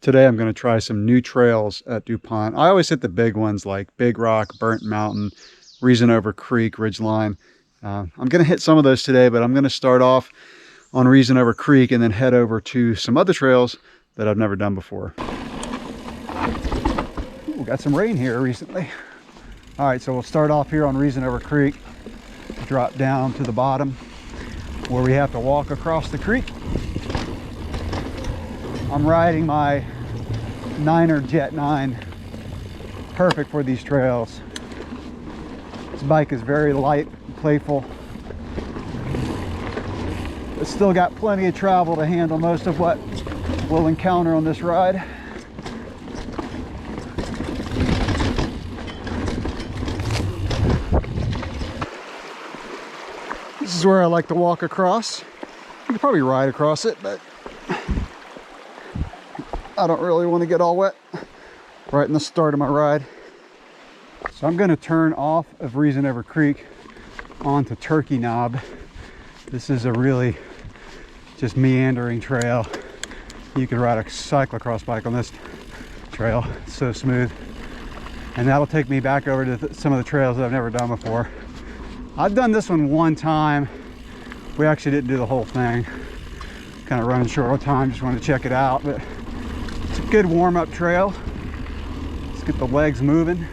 Today I'm going to try some new trails at DuPont. I always hit the big ones like Big Rock, Burnt Mountain, Reasonover Creek, Ridgeline. I'm going to hit some of those today, but I'm going to start off on Reasonover Creek and then head over to some other trails that I've never done before. Ooh, got some rain here recently. All right, so we'll start off here on Reasonover Creek, drop down to the bottom where we have to walk across the creek. I'm riding my Niner Jet 9, perfect for these trails. This bike is very light and playful. It's still got plenty of travel to handle most of what we'll encounter on this ride. This is where I like to walk across. You could probably ride across it, but I don't really want to get all wet right in the start of my ride. So I'm going to turn off of Reasonover Creek onto Turkey Knob. This is a really just meandering trail. You could ride a cyclocross bike on this trail. It's so smooth. And that'll take me back over to some of the trails that I've never done before. I've done this one time. We actually didn't do the whole thing. Kind of running short on time, just wanted to check it out. But it's a good warm-up trail. Let's get the legs moving.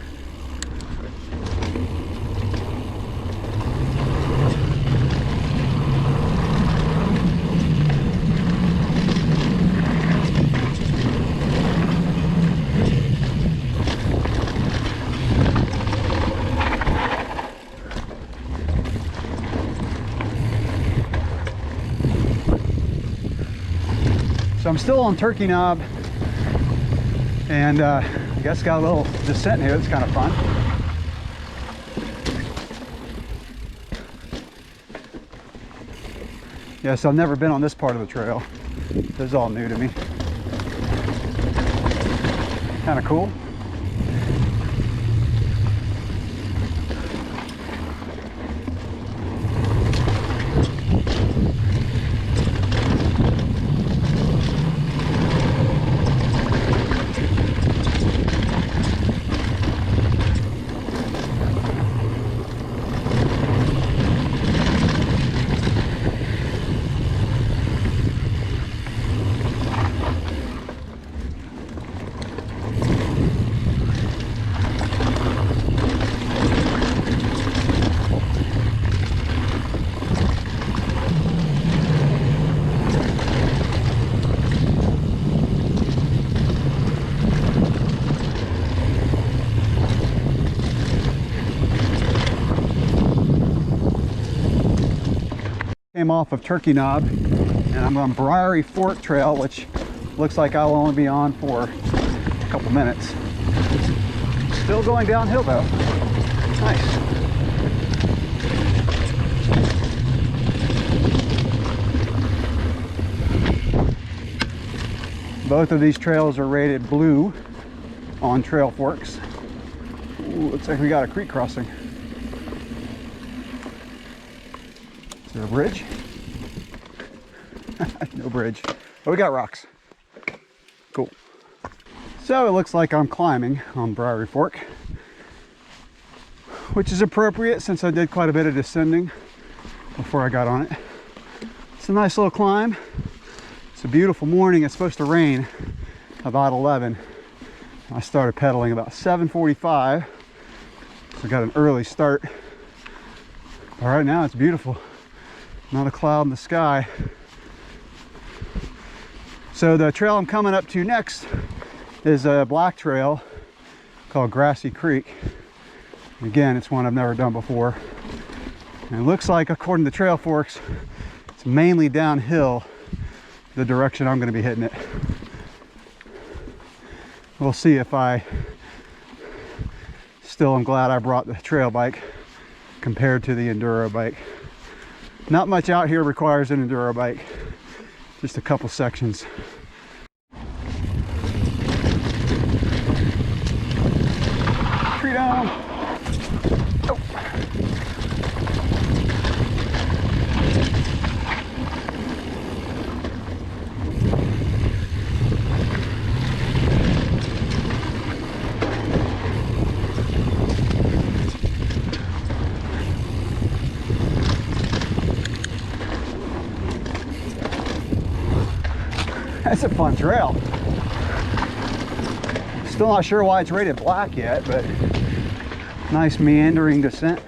So I'm still on Turkey Knob, and I guess got a little descent here. It's kind of fun. Yes, I've never been on this part of the trail. This is all new to me. Kind of cool. Came off of Turkey Knob and I'm on Briery Fork Trail, which looks like I'll only be on for a couple minutes. Still going downhill though. Nice. Both of these trails are rated blue on Trail Forks. Ooh, looks like we got a creek crossing. Is there a bridge? No bridge. Oh, we got rocks. Cool. So it looks like I'm climbing on Briery Fork, which is appropriate since I did quite a bit of descending before I got on it. It's a nice little climb. It's a beautiful morning. It's supposed to rain about 11. I started pedaling about 7:45, so I got an early start. But right now it's beautiful. Not a cloud in the sky. So the trail I'm coming up to next is a black trail called Grassy Creek. Again, it's one I've never done before. And it looks like, according to Trail Forks, it's mainly downhill the direction I'm going to be hitting it. We'll see if I still am glad I brought the trail bike compared to the enduro bike. Not much out here requires an enduro bike, just a couple sections. Tree down. Oh. That's a fun trail. Still not sure why it's rated black yet, but nice meandering descent.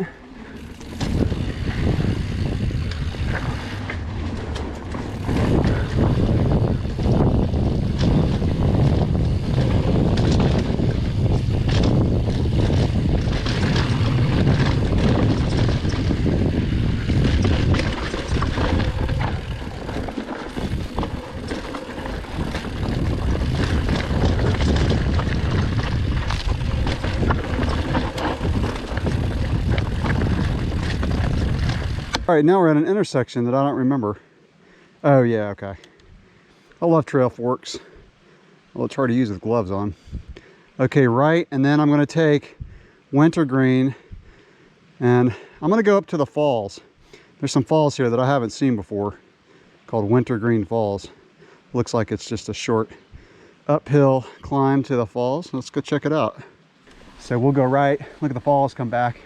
All right, now we're at an intersection that I don't remember. Oh yeah, okay. I love trail forks. Well, it's hard to use with gloves on. Okay, right, and then I'm gonna take Wintergreen and I'm gonna go up to the falls. There's some falls here that I haven't seen before called Wintergreen Falls. Looks like it's just a short uphill climb to the falls. Let's go check it out. So we'll go right, look at the falls, come back,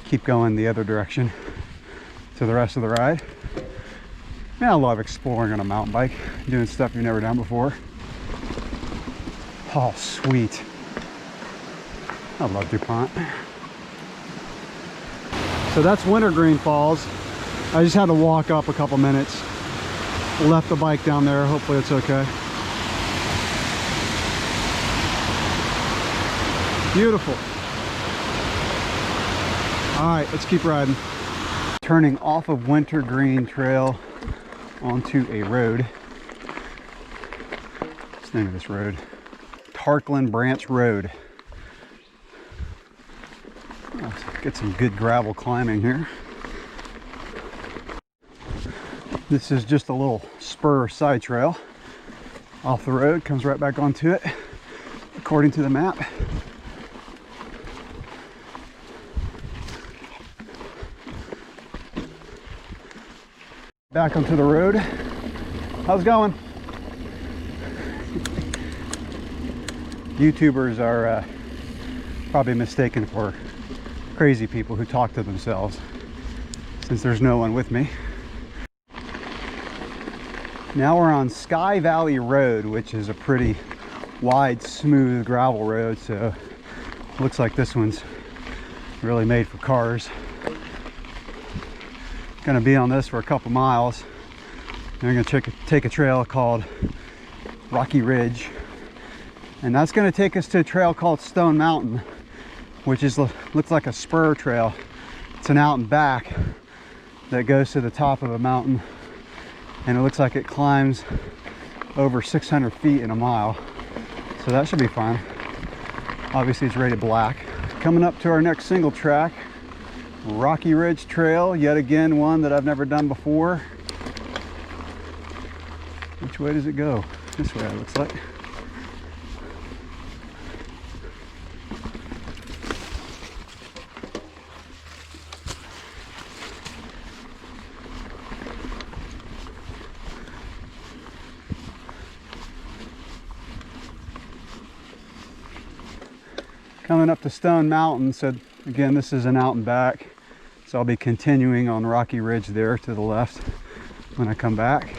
keep going the other direction to the rest of the ride. Man, I love exploring on a mountain bike, doing stuff you've never done before. Oh, sweet. I love DuPont. So that's Wintergreen Falls. I just had to walk up a couple minutes. Left the bike down there, hopefully it's okay. Beautiful. All right, let's keep riding. Turning off of Wintergreen Trail onto a road. What's the name of this road? Tarkland Branch Road. Let's get some good gravel climbing here. This is just a little spur side trail off the road, comes right back onto it according to the map. Back onto the road. How's it going? YouTubers are probably mistaken for crazy people who talk to themselves, since there's no one with me. Now we're on Sky Valley Road, which is a pretty wide, smooth gravel road, so looks like this one's really made for cars. Gonna be on this for a couple miles. And I'm gonna take a trail called Rocky Ridge, and that's gonna take us to a trail called Stone Mountain, which is looks like a spur trail. It's an out and back that goes to the top of a mountain, and it looks like it climbs over 600 feet in a mile, so that should be fun. Obviously it's rated black. Coming up to our next single track, Rocky Ridge Trail, yet again one that I've never done before. Which way does it go? This way, it looks like. Coming up to Stone Mountain, so again, this is an out and back. So I'll be continuing on Rocky Ridge there to the left when I come back.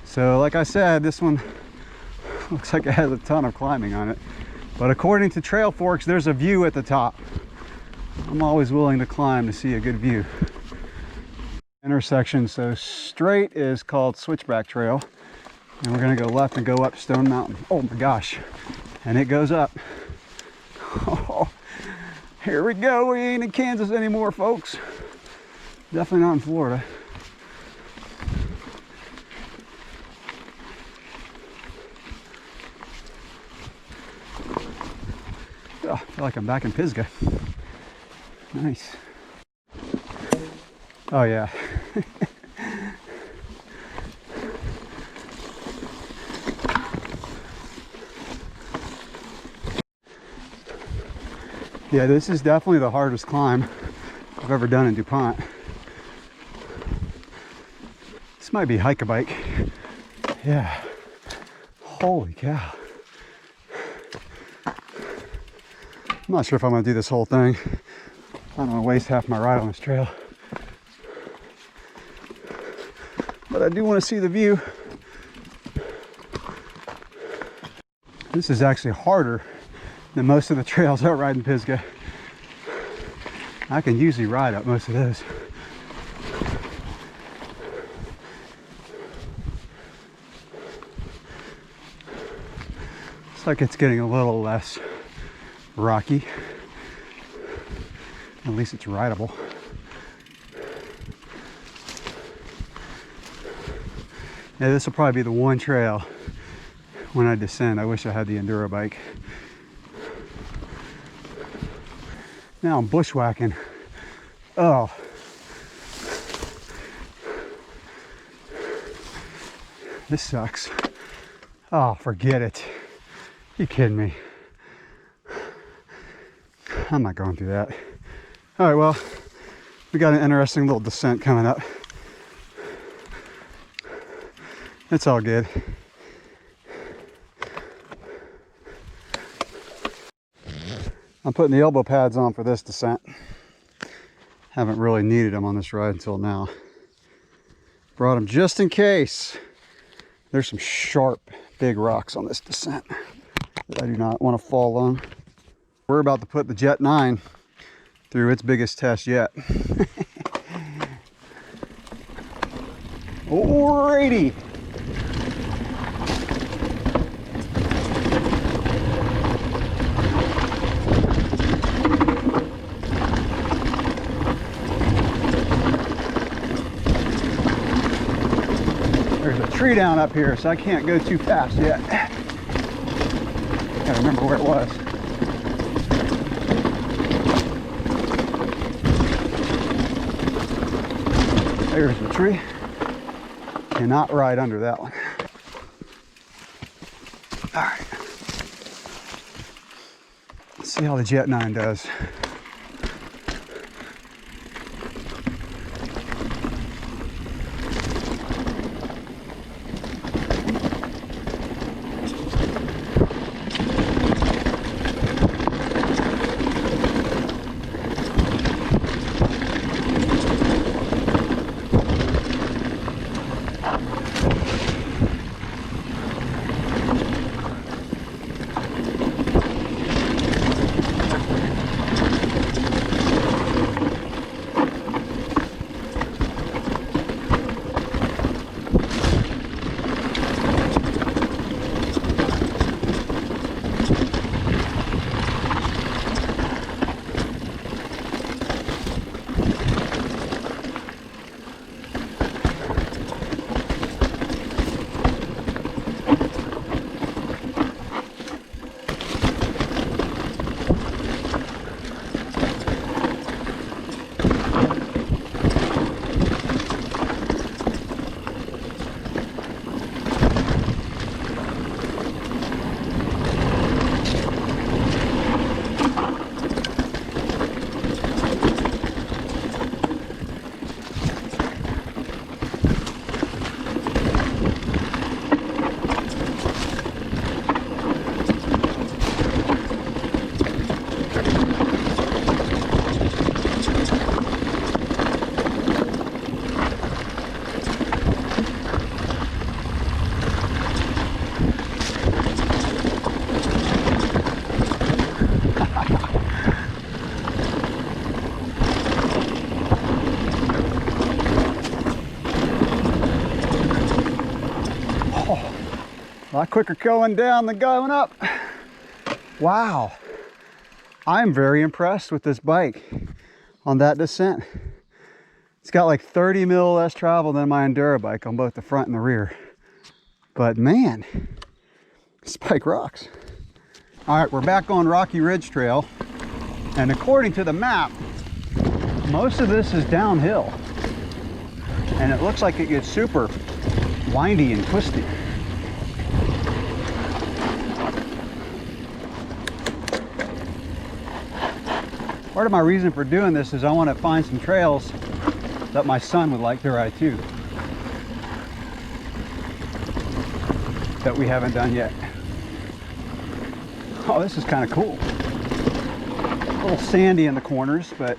So like I said, this one looks like it has a ton of climbing on it. But according to Trail Forks, there's a view at the top. I'm always willing to climb to see a good view. Intersection, so straight is called Switchback Trail. And we're gonna go left and go up Stone Mountain. Oh my gosh, and it goes up. Oh, here we go, we ain't in Kansas anymore, folks. Definitely not in Florida. Oh, I feel like I'm back in Pisgah. Nice. Oh yeah. Yeah, this is definitely the hardest climb I've ever done in DuPont. This might be hike-a-bike. Yeah. Holy cow. I'm not sure if I'm gonna do this whole thing. I don't want to waste half my ride on this trail. But I do want to see the view. This is actually harder than most of the trails I ride in Pisgah. I can usually ride up most of those. Looks like it's getting a little less rocky. At least it's rideable. Yeah, this will probably be the one trail when I descend. I wish I had the enduro bike. Now I'm bushwhacking. Oh. This sucks. Oh, forget it. You kidding me? I'm not going through that. All right, well, we got an interesting little descent coming up. It's all good. I'm putting the elbow pads on for this descent. Haven't really needed them on this ride until now. Brought them just in case. There's some sharp, big rocks on this descent that I do not want to fall on. We're about to put the Jet 9 through its biggest test yet. Alrighty. There's a tree down up here, so I can't go too fast yet. Gotta remember where it was. There's the tree. Cannot ride under that one. All right. Let's see how the Jet 9 does. A lot quicker going down than going up. Wow. I'm very impressed with this bike on that descent. It's got like 30 mil less travel than my enduro bike on both the front and the rear. But man, this bike rocks. All right, we're back on Rocky Ridge Trail. And according to the map, most of this is downhill. And it looks like it gets super windy and twisty. Part of my reason for doing this is I want to find some trails that my son would like to ride too, that we haven't done yet. Oh, this is kind of cool. A little sandy in the corners, but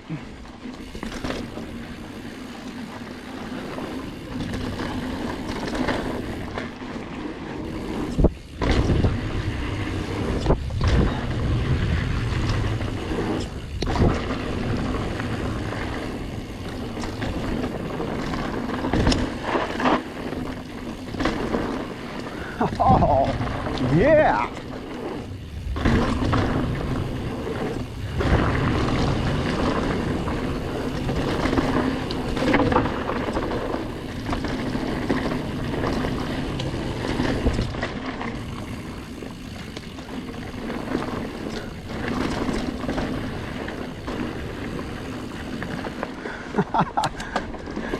Oh, yeah.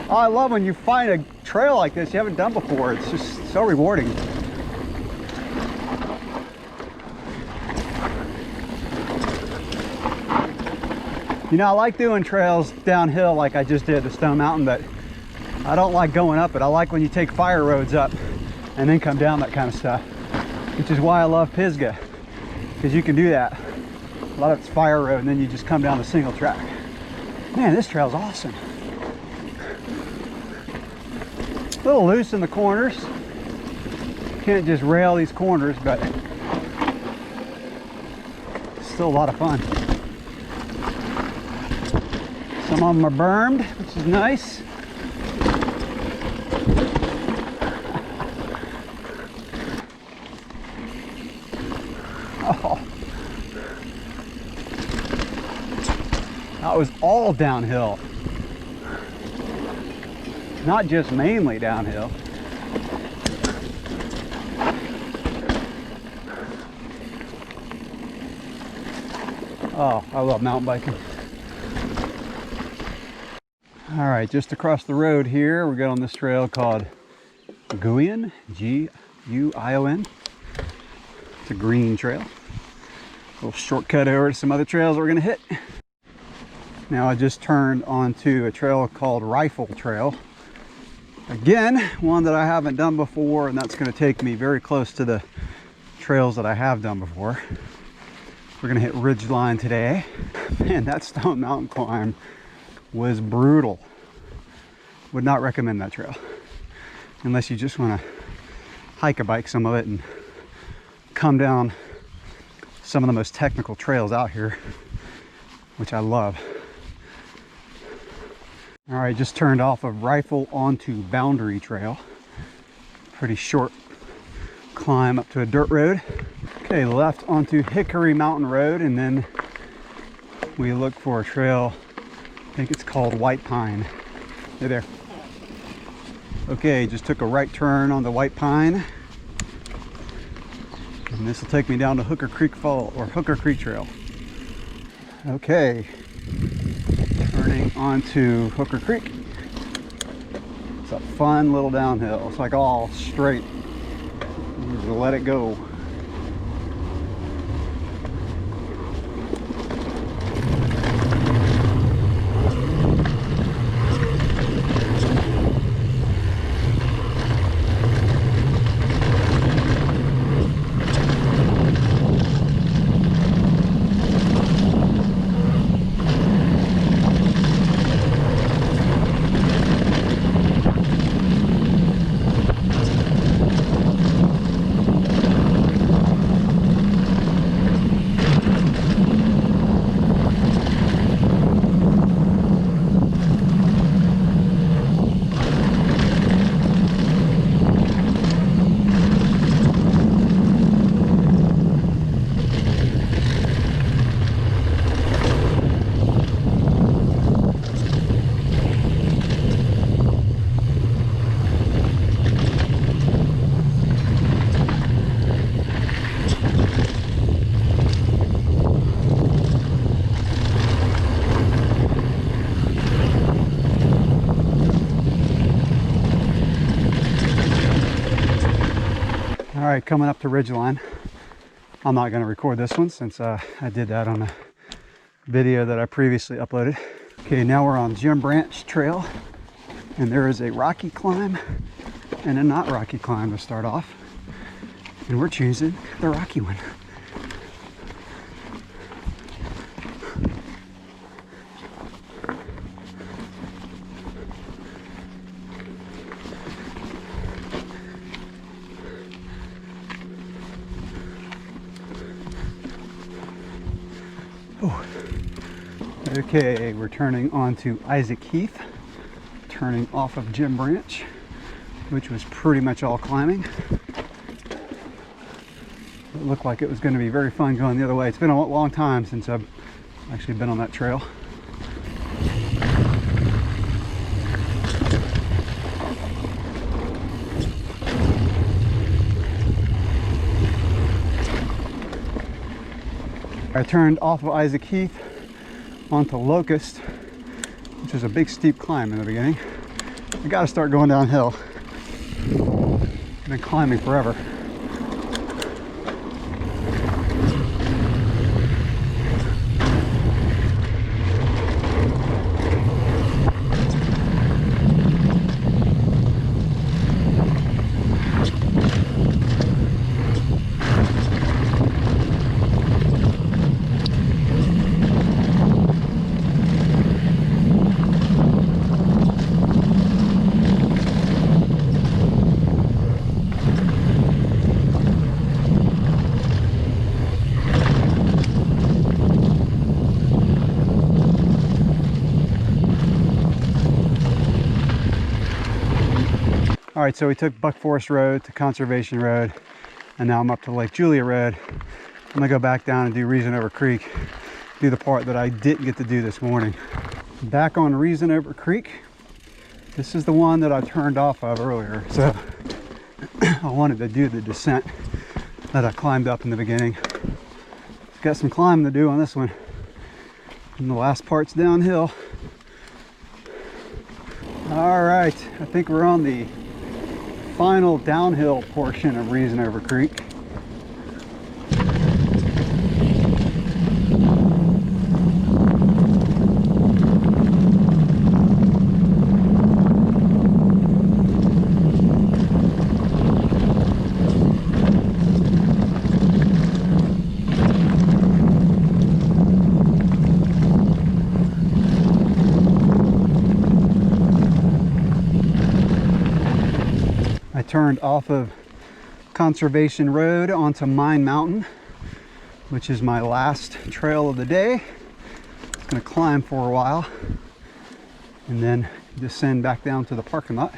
Oh, I love when you find a trail like this you haven't done before. It's just so rewarding. You know, I like doing trails downhill like I just did the Stone Mountain, but I don't like going up it. I like when you take fire roads up and then come down, that kind of stuff, which is why I love Pisgah, because you can do that. A lot of it's fire road and then you just come down the single track. Man, this trail's awesome. A little loose in the corners. Can't just rail these corners, but still a lot of fun. Some of them are bermed, which is nice. Oh, that was all downhill. Not just mainly downhill. Oh, I love mountain biking. All right, just across the road here, we're going on this trail called Guion, G-U-I-O-N. It's a green trail. A little shortcut over to some other trails we're gonna hit. Now I just turned onto a trail called Rifle Trail. Again, one that I haven't done before, and that's going to take me very close to the trails that I have done before. We're going to hit Ridgeline today. Man, that Stone Mountain climb was brutal. Would not recommend that trail unless you just want to hike or bike some of it and come down some of the most technical trails out here, which I love. All right, just turned off of Rifle onto Boundary Trail. Pretty short climb up to a dirt road. Okay, left onto Hickory Mountain Road, and then we look for a trail, I think it's called White Pine. Hey there. Okay, just took a right turn on the White Pine. And this will take me down to Hooker Creek Fall, or Hooker Creek Trail. Okay. Turning onto Hooker Creek. It's a fun little downhill. It's like all straight. You just let it go. All right, coming up to Ridgeline. I'm not going to record this one since I did that on a video that I previously uploaded. Okay, now we're on Jim Branch Trail, and there is a rocky climb and a not rocky climb to start off, and we're choosing the rocky one. Okay, we're turning onto Isaac Heath, turning off of Jim Branch, which was pretty much all climbing. It looked like it was going to be very fun going the other way. It's been a long time since I've actually been on that trail. I turned off of Isaac Heath onto Locust, which is a big steep climb in the beginning. I got to start going downhill. I've been climbing forever. All right, so we took Buck Forest Road to Conservation Road, and now I'm up to Lake Julia Road. I'm gonna go back down and do Reasonover Creek, do the part that I didn't get to do this morning. Back on Reasonover Creek. This is the one that I turned off of earlier, so I wanted to do the descent that I climbed up in the beginning. Got some climbing to do on this one, and the last part's downhill. All right, I think we're on the final downhill portion of Reasonover Creek. Turned off of Conservation Road onto Mine Mountain, which is my last trail of the day. It's going to climb for a while and then descend back down to the parking lot,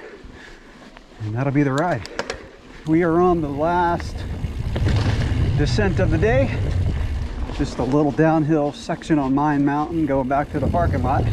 and that'll be the ride. We are on the last descent of the day. Just a little downhill section on Mine Mountain going back to the parking lot.